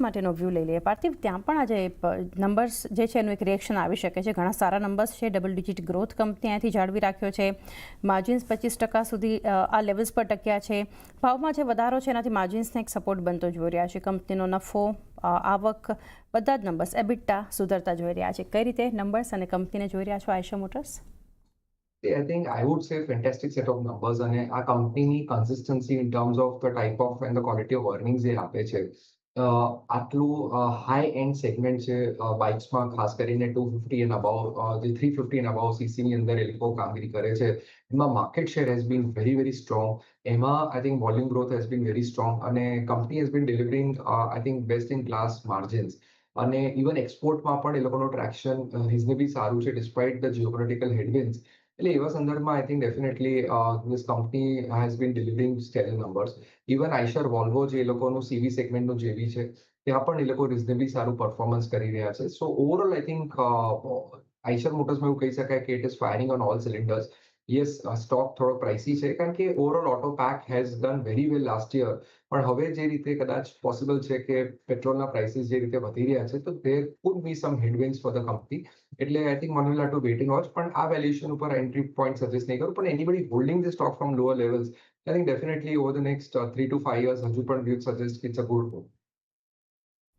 માટેનો વ્યૂ લઈ લઈએ પાર્થિવ, ત્યાં પણ આજે નંબર્સ જે છે એનું એક રિએક્શન આવી શકે છે. ઘણા સારા નંબર્સ છે. ડબલ ડિજિટ ગ્રોથ કંપની અહીંથી જાળવી રાખ્યો છે. માર્જિન્સ 25% સુધી આ લેવલ્સ પર ટક્યા છે. ભાવમાં જે વધારો છે એનાથી માર્જિન્સને એક સપોર્ટ બનતો જોઈ રહ્યા છે. કંપનીનો નફો, આવક, બધા જ નંબર્સ, એબિટા સુધરતા જોઈ રહ્યા છે. કઈ રીતે નંબર્સ અને કંપનીને જોઈ રહ્યા છો Ayesha motors? I think I would say fantastic set of numbers અને આ કંપનીની consistency in terms of the type of and the quality of earnings એ આપે છે. આટલું હાઈ એન્ડ સેગમેન્ટ છે બાઇક્સમાં, ખાસ કરીને 250 એન્ડ અબાવ, જે 350 એન્ડ અબાવ સીસીની અંદર એ લોકો કામગીરી કરે છે. એમાં market share has been very strong. એમાં I think volume growth has been very strong અને company has been delivering I think best in class margins. અને ઇવન એક્સપોર્ટમાં પણ એ લોકોનું ટ્રેક્શન રિઝનેબલી સારું છે ડિસ્પાઇટ ધ જીઓપોલિટિકલ હેડવિન્સ. એટલે એવા સંદર્ભમાં I think definitely this company has been delivering stall numbers. Even Eicher Volvo જે એ લોકોનું સીવી સેગમેન્ટનું જેવી છે ત્યાં પણ એ લોકો રિઝનેબલી સારું પરફોર્મન્સ કરી રહ્યા છે. સો ઓવરઓલ આઈ થિંક આઈશર મોટર્સમાં એવું કહી શકાય કે it is firing on all cylinders. Yes, stock થોડો પ્રાઇસી છે કારણ કે overall auto pack has done very well last year. પણ હવે જે રીતે કદાચ પોસિબલ છે કે પેટ્રોલના પ્રાઇસીસ જે રીતે વધી રહ્યા છે તો there could be some headwinds for the company. એટલે આઈ થિંક મને will to wait and watch. પણ આ વેલ્યુએશન ઉપર એન્ટ્રી પોઈન્ટ સજેસ્ટ નહીં કરું. પણ anybody holding the stock from lower levels, I think definitely over the next 3 to 5 years હજુ પણ we would suggest it's a good move.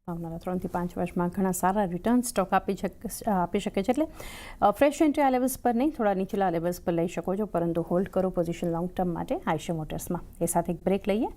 આવનારા 3 થી 5 વર્ષમાં ઘણા સારા રિટર્ન સ્ટોક આપી શકે છે. એટલે ફ્રેશ એન્ટ્રી આ લેવલ્સ પર નહીં, થોડા નીચલા લેવલ્સ પર લઈ શકો છો, પરંતુ હોલ્ડ કરો પોઝિશન લોંગ ટર્મ માટે આયશા મોટર્સમાં. એ સાથે એક બ્રેક લઈએ.